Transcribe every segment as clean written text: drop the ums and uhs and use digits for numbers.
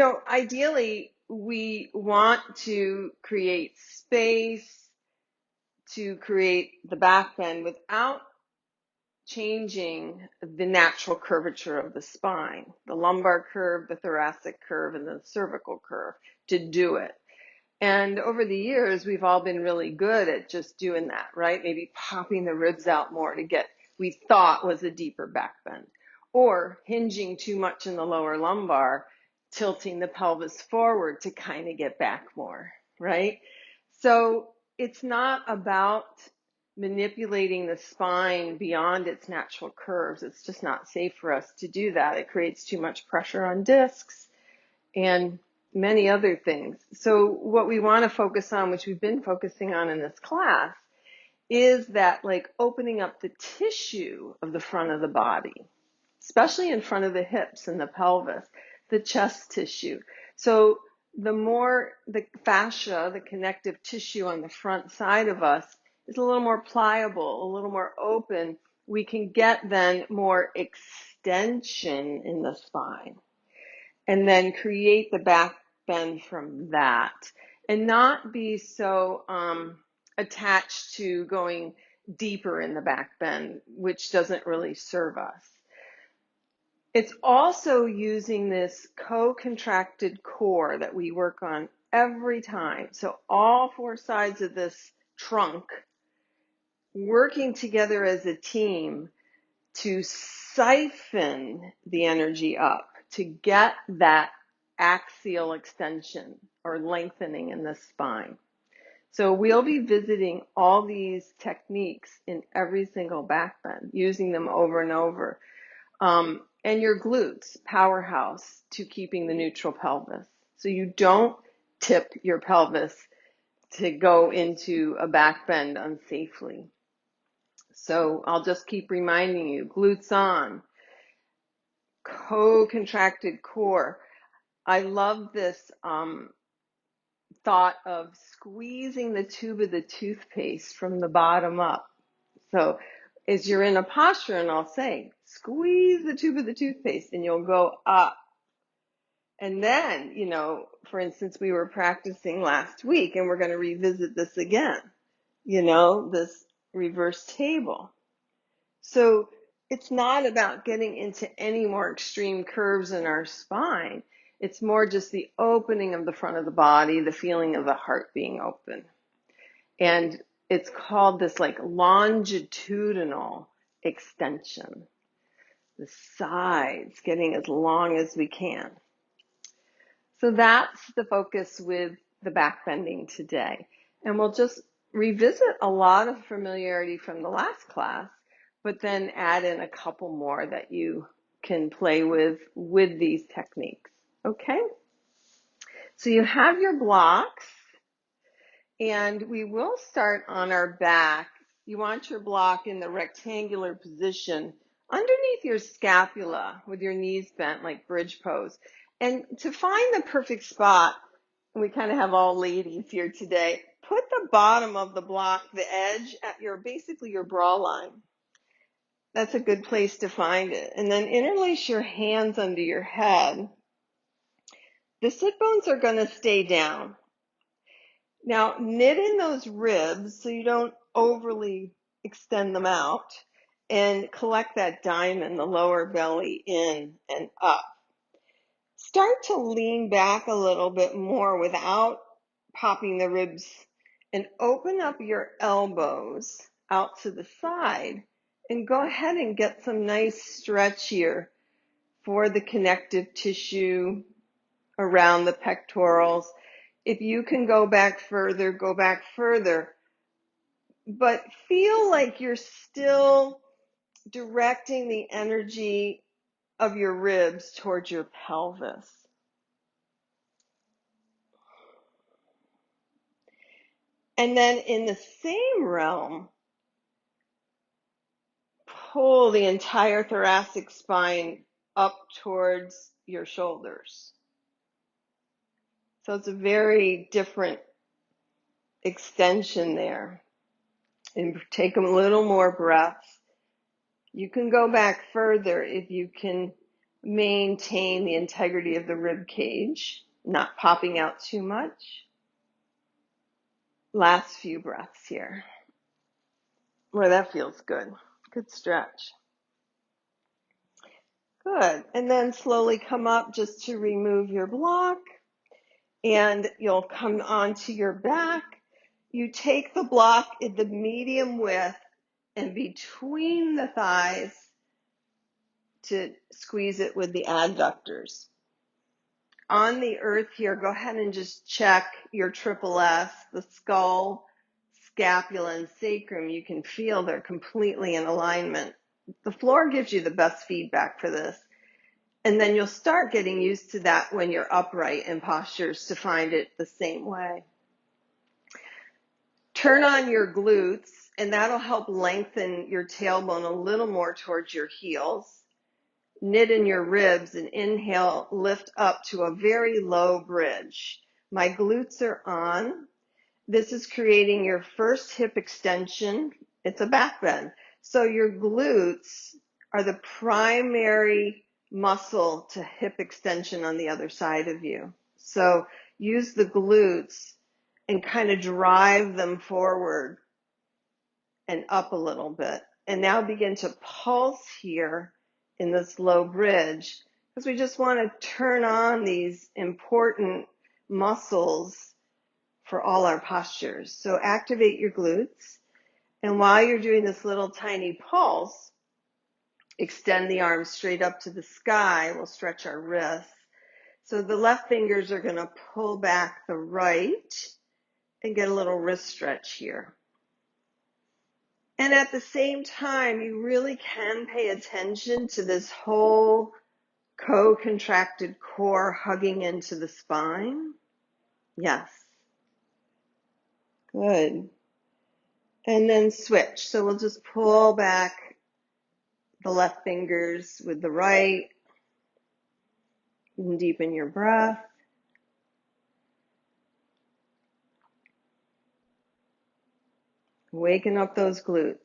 Ideally, we want to create space to create the back bend without changing the natural curvature of the spine, the lumbar curve, the thoracic curve, and the cervical curve to do it. And over the years, we've all been really good at just doing that, right? Maybe popping the ribs out more to get, we thought was a deeper back bend, or hinging too much in the lower lumbar, tilting the pelvis forward to kind of get back more, right? So it's not about manipulating the spine beyond its natural curves. It's just not safe for us to do that. It creates too much pressure on discs and many other things. So what we want to focus on, which we've been focusing on in this class, is that like opening up the tissue of the front of the body, especially in front of the hips and the pelvis, the chest tissue. So the more the fascia, the connective tissue on the front side of us is a little more pliable, a little more open, we can get then more extension in the spine and then create the back bend from that and not be so attached to going deeper in the back bend, which doesn't really serve us. It's also using this co-contracted core that we work on every time. So all four sides of this trunk working together as a team to siphon the energy up to get that axial extension or lengthening in the spine. So we'll be visiting all these techniques in every single back bend, using them over and over. And your glutes, powerhouse to keeping the neutral pelvis. So you don't tip your pelvis to go into a back bend unsafely. So I'll just keep reminding you, glutes on, co-contracted core. I love this thought of squeezing the tube of the toothpaste from the bottom up. So as you're in a posture, and I'll say, squeeze the tube of the toothpaste and you'll go up. And then, for instance, we were practicing last week and we're going to revisit this again, this reverse table. So it's not about getting into any more extreme curves in our spine. It's more just the opening of the front of the body, the feeling of the heart being open. And it's called this like longitudinal extension. The sides getting as long as we can. So that's the focus with the back bending today. And we'll just revisit a lot of familiarity from the last class, but then add in a couple more that you can play with these techniques. Okay? So you have your blocks, and we will start on our back. You want your block in the rectangular position underneath your scapula with your knees bent like bridge pose. And to find the perfect spot, we kind of have all ladies here today, put the bottom of the block, the edge at basically your bra line. That's a good place to find it. And then interlace your hands under your head. The sit bones are going to stay down. Now, knit in those ribs so you don't overly extend them out, and collect that diamond, the lower belly, in and up. Start to lean back a little bit more without popping the ribs, and open up your elbows out to the side, and go ahead and get some nice stretch here for the connective tissue around the pectorals. If you can go back further, go back further. But feel like you're still directing the energy of your ribs towards your pelvis. And then in the same realm, pull the entire thoracic spine up towards your shoulders. So it's a very different extension there. And take a little more breaths. You can go back further if you can Maintain the integrity of the rib cage, not popping out too much. Last few breaths here. Where that feels good. Good stretch. Good. And then slowly come up just to remove your block. And you'll come onto your back. You take the block in the medium width and between the thighs to squeeze it with the adductors. On the earth here, go ahead and just check your triple S, the skull, scapula, and sacrum. You can feel they're completely in alignment. The floor gives you the best feedback for this. And then you'll start getting used to that when you're upright in postures to find it the same way. Turn on your glutes, and that'll help lengthen your tailbone a little more towards your heels. Knit in your ribs and inhale, lift up to a very low bridge. My glutes are on. This is creating your first hip extension. It's a back bend. So your glutes are the primary muscle to hip extension on the other side of you. So use the glutes and kind of drive them forward and up a little bit. And now begin to pulse here in this low bridge because we just want to turn on these important muscles for all our postures. So activate your glutes. And while you're doing this little tiny pulse, extend the arms straight up to the sky. We'll stretch our wrists. So the left fingers are going to pull back the right and get a little wrist stretch here. And at the same time, you really can pay attention to this whole co-contracted core hugging into the spine. Yes. Good. And then switch. So we'll just pull back the left fingers with the right. And deepen your breath. Waken up those glutes.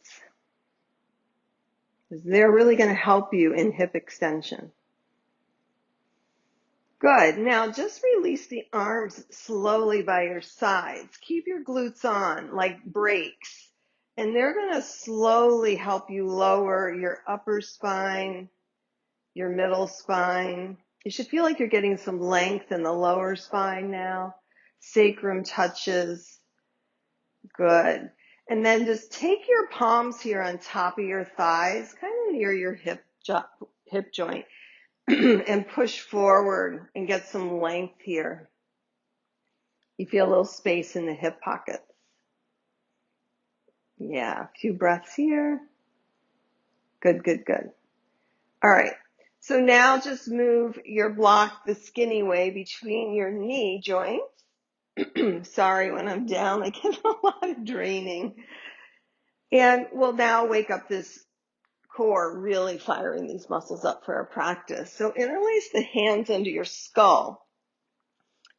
Because they're really going to help you in hip extension. Good. Now just release the arms slowly by your sides. Keep your glutes on like brakes. And they're going to slowly help you lower your upper spine, your middle spine. You should feel like you're getting some length in the lower spine now. Sacrum touches. Good. And then just take your palms here on top of your thighs, kind of near your hip joint. And push forward and get some length here. You feel a little space in the hip pockets. Yeah, a few breaths here. Good, good, good. All right. So now just move your block the skinny way between your knee joints. Sorry, when I'm down, I get a lot of draining. And we'll now wake up this core, really firing these muscles up for our practice. So interlace the hands under your skull.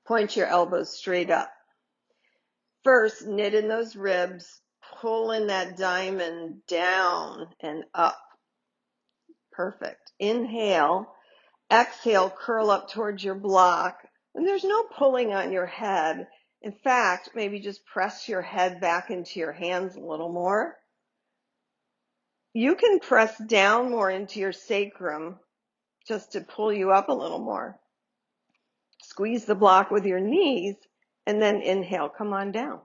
Point your elbows straight up. First, knit in those ribs, pull in that diamond down and up. Perfect. Inhale. Exhale, curl up towards your block. And there's no pulling on your head. In fact, maybe just press your head back into your hands a little more. You can press down more into your sacrum just to pull you up a little more. Squeeze the block with your knees and then inhale, come on down.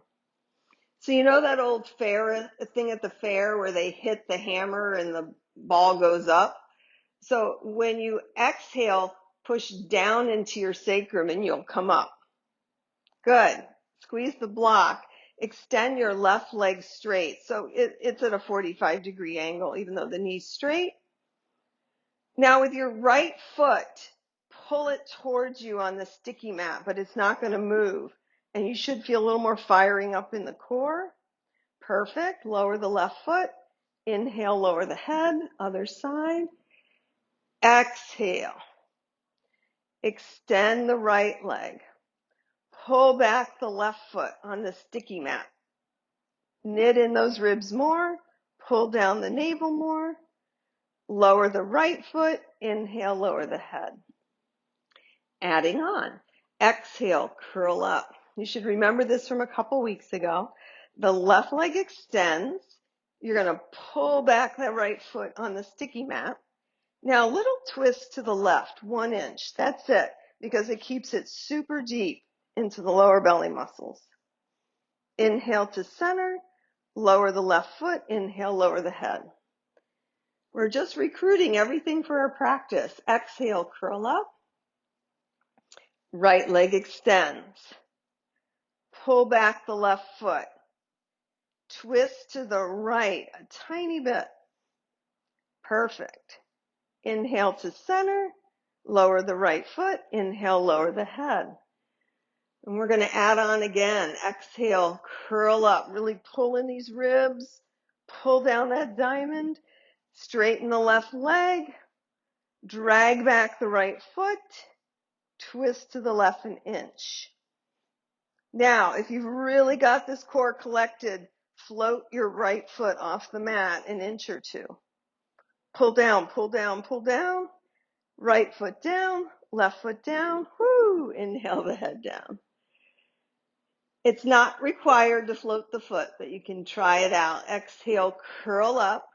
So you know that old fair thing at the fair where they hit the hammer and the ball goes up? So when you exhale, push down into your sacrum and you'll come up. Good. Squeeze the block. Extend your left leg straight. So it's at a 45-degree angle, even though the knee's straight. Now with your right foot, pull it towards you on the sticky mat, but it's not going to move. And you should feel a little more firing up in the core. Perfect. Lower the left foot. Inhale, lower the head. Other side. Exhale. Extend the right leg. Pull back the left foot on the sticky mat. Knit in those ribs more. Pull down the navel more. Lower the right foot, inhale, lower the head. Adding on, exhale, curl up. You should remember this from a couple weeks ago. The left leg extends. You're going to pull back that right foot on the sticky mat. Now, a little twist to the left, 1 inch. That's it, because it keeps it super deep into the lower belly muscles. Inhale to center, lower the left foot, inhale, lower the head. We're just recruiting everything for our practice. Exhale, curl up. Right leg extends. Pull back the left foot. Twist to the right a tiny bit. Perfect. Inhale to center. Lower the right foot. Inhale, lower the head. And we're going to add on again. Exhale, curl up. Really pull in these ribs. Pull down that diamond. Straighten the left leg. Drag back the right foot. Twist to the left an inch. Now, if you've really got this core collected, float your right foot off the mat an inch or two. Pull down, pull down, pull down. Right foot down, left foot down. Whoo! Inhale the head down. It's not required to float the foot, but you can try it out. Exhale, curl up.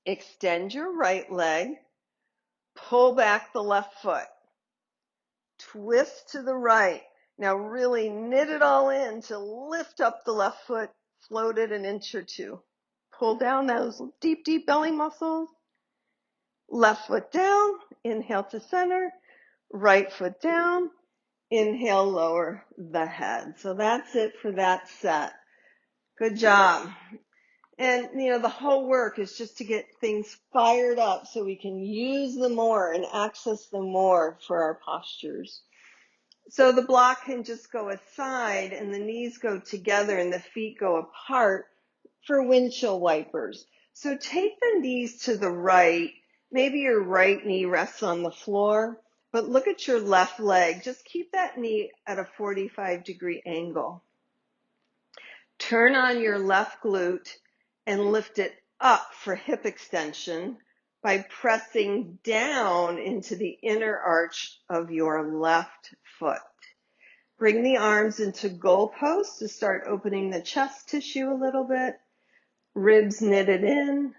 Extend your right leg. Pull back the left foot. Twist to the right. Now really knit it all in to lift up the left foot, float it an inch or two. Pull down those deep, deep belly muscles. Left foot down, inhale to center. Right foot down, inhale, lower the head. So that's it for that set. Good job. And, the whole work is just to get things fired up so we can use them more and access them more for our postures. So the block can just go aside and the knees go together and the feet go apart for windshield wipers. So take the knees to the right. Maybe your right knee rests on the floor, but look at your left leg. Just keep that knee at a 45-degree angle. Turn on your left glute and lift it up for hip extension by pressing down into the inner arch of your left foot. Bring the arms into goalposts to start opening the chest tissue a little bit. Ribs knitted in.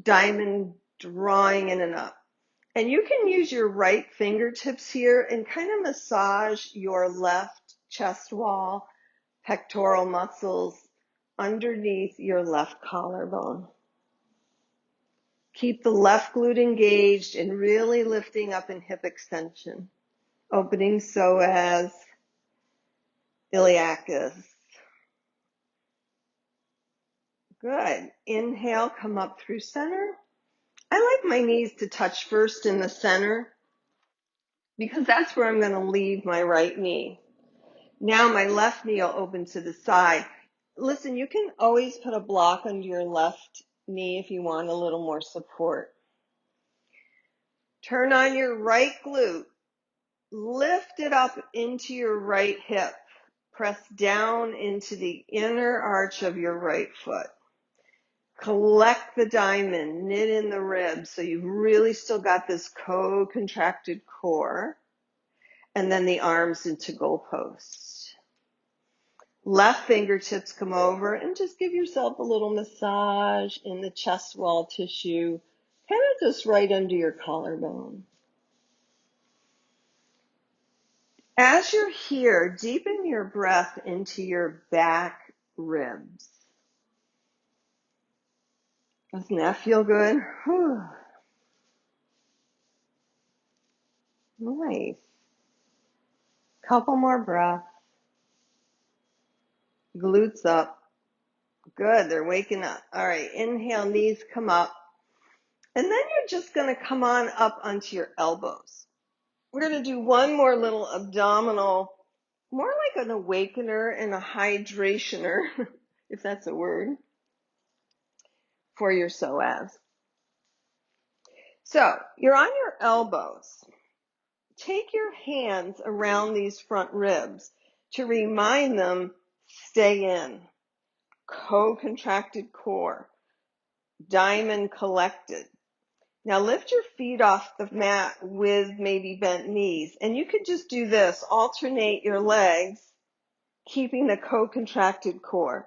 Diamond drawing in and up. And you can use your right fingertips here and kind of massage your left chest wall, pectoral muscles underneath your left collarbone. Keep the left glute engaged and really lifting up in hip extension. Opening psoas, iliacus. Good. Inhale, come up through center. I like my knees to touch first in the center because that's where I'm going to leave my right knee. Now my left knee will open to the side. Listen, you can always put a block under your left knee if you want a little more support. Turn on your right glute. Lift it up into your right hip. Press down into the inner arch of your right foot. Collect the diamond, knit in the ribs so you've really still got this co-contracted core. And then the arms into goalposts. Left fingertips come over and just give yourself a little massage in the chest wall tissue, kind of just right under your collarbone. As you're here, deepen your breath into your back ribs. Doesn't that feel good? Whew. Nice. Couple more breaths. Glutes up. Good, they're waking up. All right, inhale, knees come up. And then you're just going to come on up onto your elbows. We're going to do one more little abdominal, more like an awakener and a hydrationer, if that's a word, for your psoas. So you're on your elbows. Take your hands around these front ribs to remind them, stay in. Co-contracted core. diamond collected. Now lift your feet off the mat with maybe bent knees. And you could just do this, alternate your legs, keeping the co-contracted core.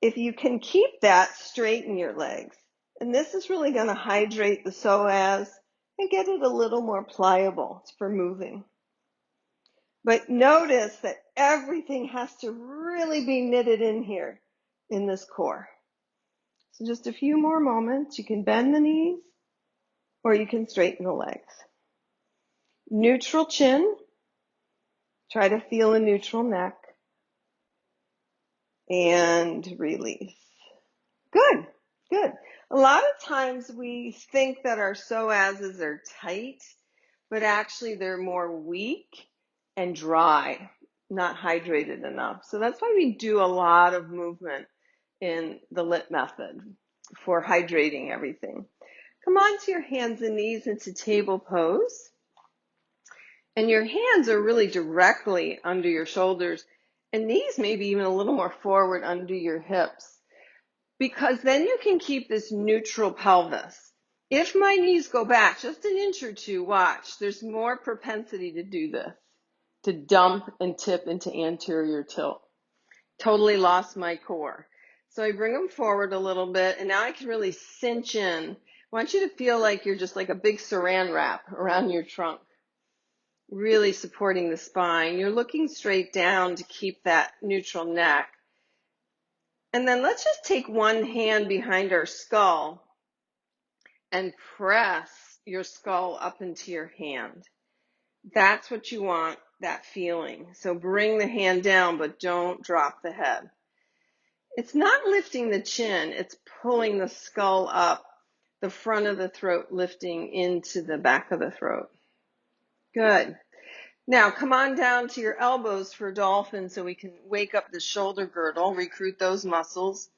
If you can keep that, straighten your legs. And this is really going to hydrate the psoas and get it a little more pliable for moving. But notice that everything has to really be knitted in here in this core. So just a few more moments. You can bend the knees or you can straighten the legs. Neutral chin. Try to feel a neutral neck. And release. Good, good. A lot of times we think that our psoases are tight, but actually they're more weak and dry, not hydrated enough. So that's why we do a lot of movement in the LIT method for hydrating everything. Come onto your hands and knees into table pose. And your hands are really directly under your shoulders, and knees maybe even a little more forward under your hips, because then you can keep this neutral pelvis. If my knees go back just an inch or two, watch, there's more propensity to do this, to dump and tip into anterior tilt. Totally lost my core. So I bring them forward a little bit, and now I can really cinch in. I want you to feel like you're just like a big saran wrap around your trunk, really supporting the spine. You're looking straight down to keep that neutral neck. And then let's just take one hand behind our skull and press your skull up into your hand. That's what you want, that feeling. So bring the hand down, but don't drop the head. It's not lifting the chin, it's pulling the skull up, the front of the throat lifting into the back of the throat. Good. Now come on down to your elbows for dolphin so we can wake up the shoulder girdle, recruit those muscles.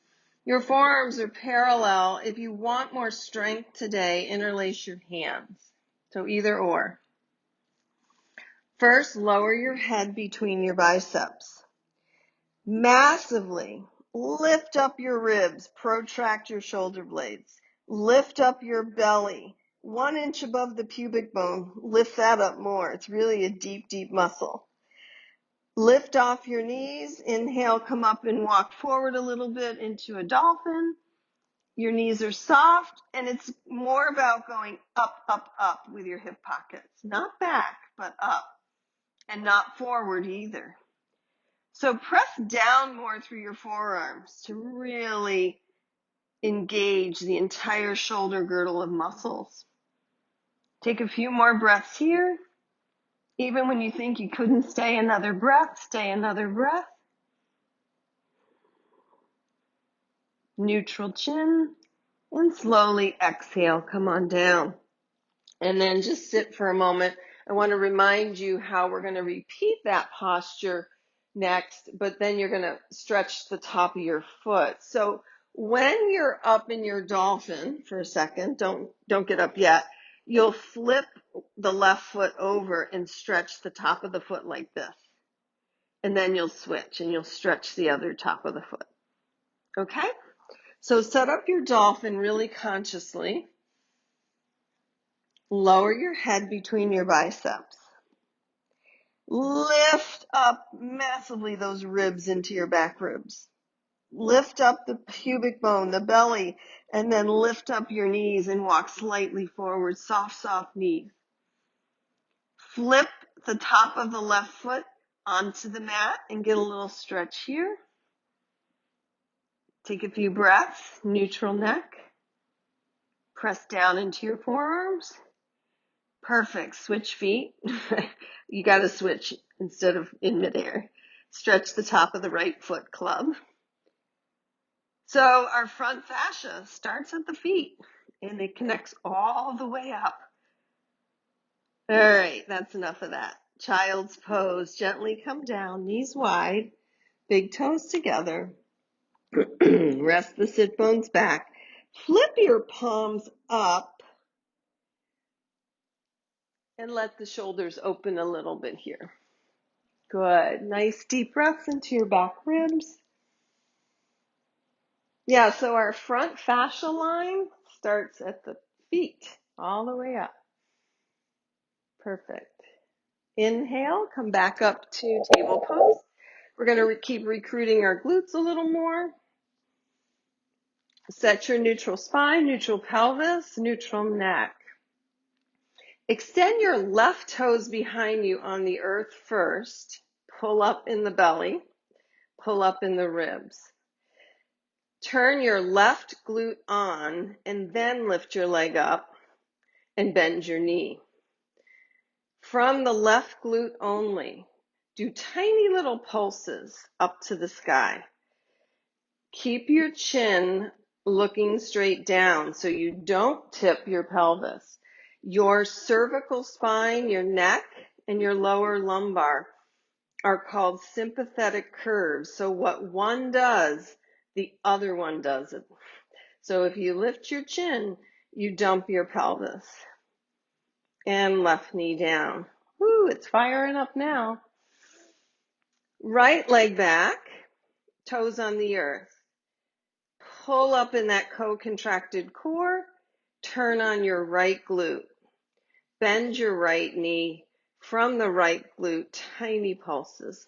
Your forearms are parallel. If you want more strength today, interlace your hands. So either or. First, lower your head between your biceps. Massively lift up your ribs, protract your shoulder blades. Lift up your belly, 1 inch above the pubic bone. Lift that up more. It's really a deep, deep muscle. Lift off your knees. Inhale, come up and walk forward a little bit into a dolphin. Your knees are soft, and it's more about going up, up, up with your hip pockets. Not back, but up. And not forward either. So press down more through your forearms to really engage the entire shoulder girdle of muscles. Take a few more breaths here. Even when you think you couldn't stay another breath, stay another breath. Neutral chin, and slowly exhale, come on down. And then just sit for a moment. I want to remind you how we're going to repeat that posture next, but then you're going to stretch the top of your foot. So when you're up in your dolphin for a second, don't get up yet, you'll flip the left foot over and stretch the top of the foot like this. And then you'll switch and you'll stretch the other top of the foot. Okay? So set up your dolphin really consciously. Lower your head between your biceps. Lift up massively those ribs into your back ribs. Lift up the pubic bone, the belly, and then lift up your knees and walk slightly forward. Soft, soft knees. Flip the top of the left foot onto the mat and get a little stretch here. Take a few breaths, neutral neck. Press down into your forearms. Perfect. Switch feet. You got to switch instead of in midair. Stretch the top of the right foot club. So our front fascia starts at the feet and it connects all the way up. All right, that's enough of that. Child's pose. Gently come down, knees wide, big toes together. Rest the sit bones back. Flip your palms up and let the shoulders open a little bit here. Good. Nice deep breaths into your back ribs. Yeah, so our front fascia line starts at the feet all the way up. Perfect. Inhale, come back up to table pose. We're going to keep recruiting our glutes a little more. Set your neutral spine, neutral pelvis, neutral neck. Extend your left toes behind you on the earth first. Pull up in the belly, pull up in the ribs. Turn your left glute on and then lift your leg up and bend your knee. From the left glute only, do tiny little pulses up to the sky. Keep your chin looking straight down so you don't tip your pelvis. Your cervical spine, your neck, and your lower lumbar are called sympathetic curves. So what one does, the other one does it. So if you lift your chin, you dump your pelvis. And left knee down. Woo, it's firing up now. Right leg back, toes on the earth. Pull up in that co-contracted core. Turn on your right glute. Bend your right knee from the right glute, tiny pulses.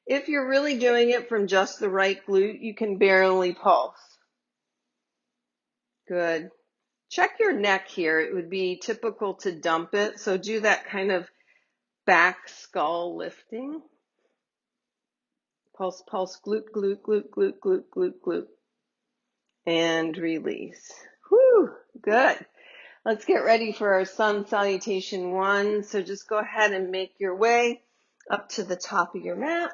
If you're really doing it from just the right glute, you can barely pulse. Good. Check your neck here. It would be typical to dump it, so do that kind of back skull lifting. Pulse, pulse, glute, glute, glute, glute, glute, glute, glute. And release. Whew, good. Let's get ready for our sun salutation 1. So just go ahead and make your way up to the top of your mat.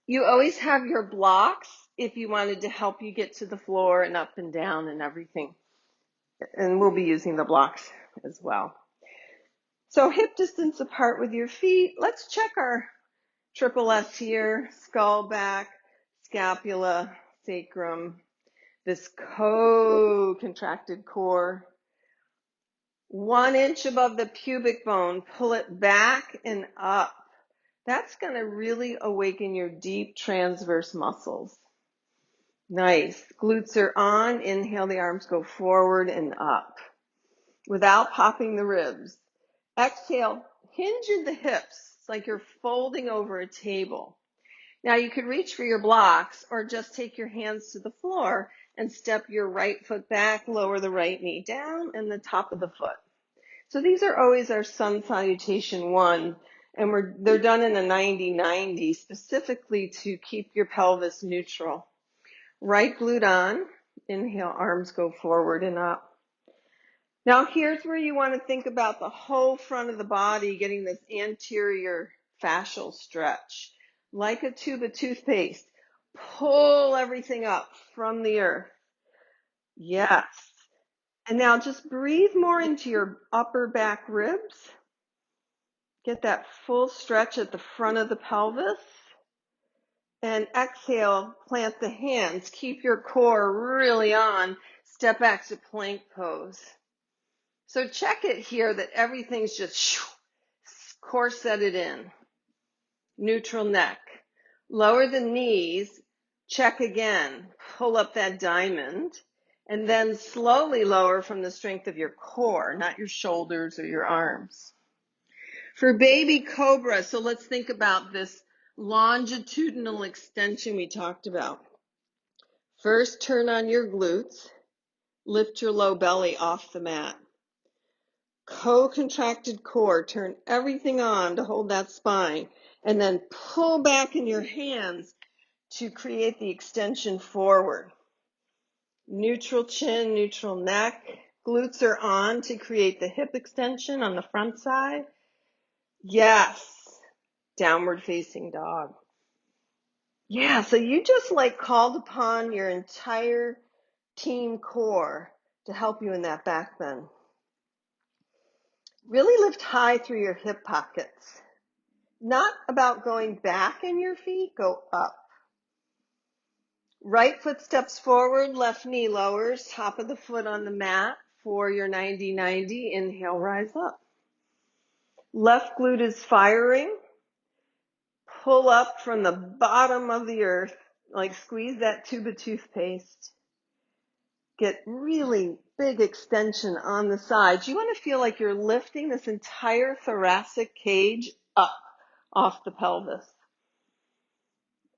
You always have your blocks if you wanted to help you get to the floor and up and down and everything. And we'll be using the blocks as well. So hip distance apart with your feet. Let's check our triple S here. Skull, back, scapula, sacrum. This co-contracted core. 1 inch above the pubic bone. Pull it back and up. That's going to really awaken your deep transverse muscles. Nice. Glutes are on. Inhale, the arms go forward and up without popping the ribs. Exhale, hinge in the hips. It's like you're folding over a table. Now you could reach for your blocks or just take your hands to the floor and step your right foot back, lower the right knee down and the top of the foot. So these are always our sun salutation 1, and they're done in a 90-90 specifically to keep your pelvis neutral. Right glute on. Inhale, arms go forward and up. Now here's where you want to think about the whole front of the body getting this anterior fascial stretch. Like a tube of toothpaste, pull everything up from the earth. Yes. And now just breathe more into your upper back ribs. Get that full stretch at the front of the pelvis. And exhale, plant the hands. Keep your core really on. Step back to plank pose. So check it here that everything's just corseted in. Neutral neck. Lower the knees. Check again. Pull up that diamond. And then slowly lower from the strength of your core, not your shoulders or your arms. For baby cobra, so let's think about this longitudinal extension we talked about. First, turn on your glutes. Lift your low belly off the mat. Co-contracted core. Turn everything on to hold that spine. And then pull back in your hands to create the extension forward. Neutral chin, neutral neck. Glutes are on to create the hip extension on the front side. Yes. Downward facing dog. Yeah, so you just called upon your entire team core to help you in that back bend. Really lift high through your hip pockets. Not about going back in your feet, go up. Right foot steps forward, left knee lowers, top of the foot on the mat for your 90-90. Inhale, rise up. Left glute is firing. Pull up from the bottom of the earth, Like squeeze that tube of toothpaste. Get really big extension on the sides. You want to feel like you're lifting this entire thoracic cage up off the pelvis.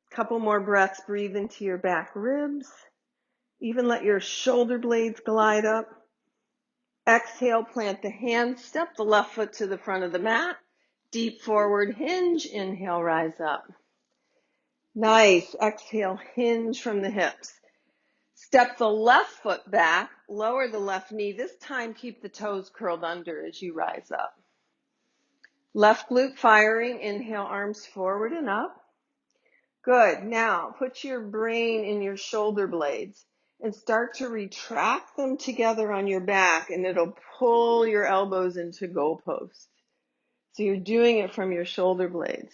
Couple more breaths. Breathe into your back ribs. Even let your shoulder blades glide up. Exhale, plant the hands. Step the left foot to the front of the mat. Deep forward hinge. Inhale, rise up. Nice. Exhale, hinge from the hips. Step the left foot back, lower the left knee. This time, keep the toes curled under as you rise up. Left glute firing. Inhale, arms forward and up. Good. Now, put your brain in your shoulder blades and start to retract them together on your back, and it'll pull your elbows into goalposts. So you're doing it from your shoulder blades.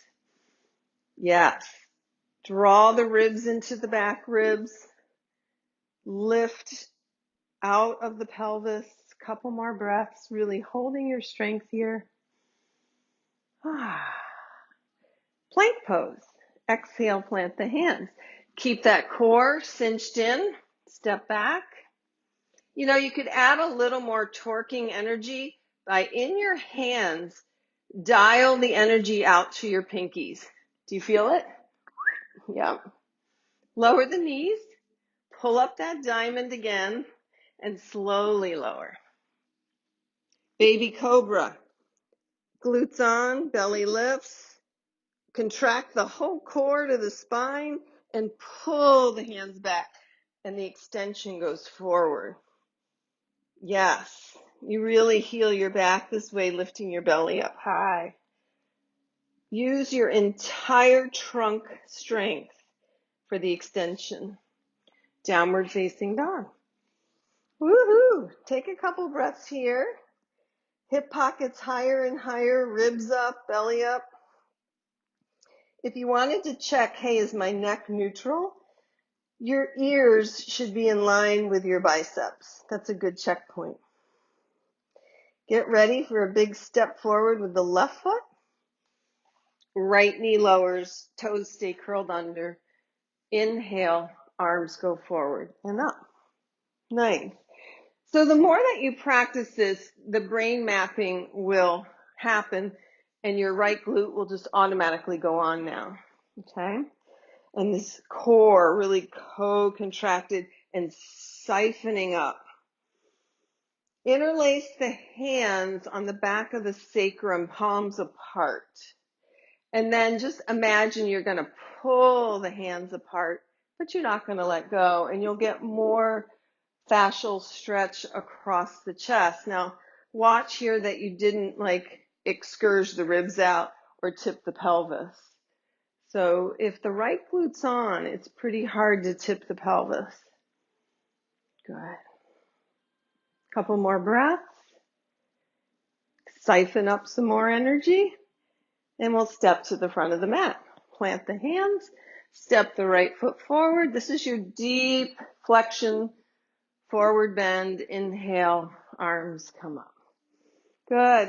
Yes. Draw the ribs into the back ribs. Lift out of the pelvis. Couple more breaths, really holding your strength here. Plank pose. Exhale, plant the hands. Keep that core cinched in. Step back. You know, you could add a little more torquing energy by in your hands, dial the energy out to your pinkies. Do you feel it? Yep. Lower the knees. Pull up that diamond again and slowly lower. Baby cobra. Glutes on, belly lifts. Contract the whole core to the spine and pull the hands back. And the extension goes forward. Yes, you really heal your back this way, lifting your belly up high. Use your entire trunk strength for the extension. Downward facing dog. Woohoo! Take a couple breaths here. Hip pockets higher and higher, ribs up, belly up. If you wanted to check, hey, is my neck neutral? Your ears should be in line with your biceps. That's a good checkpoint. Get ready for a big step forward with the left foot. Right knee lowers, toes stay curled under. Inhale, arms go forward and up. Nice. So the more that you practice this, the brain mapping will happen and your right glute will just automatically go on now. Okay? And this core really co-contracted and siphoning up. Interlace the hands on the back of the sacrum, palms apart. And then just imagine you're going to pull the hands apart, but you're not going to let go. And you'll get more fascial stretch across the chest. Now, watch here that you didn't excurge the ribs out or tip the pelvis. So if the right glute's on, it's pretty hard to tip the pelvis. Good. Couple more breaths. Siphon up some more energy. And we'll step to the front of the mat. Plant the hands. Step the right foot forward. This is your deep flexion, forward bend. Inhale, arms come up. Good.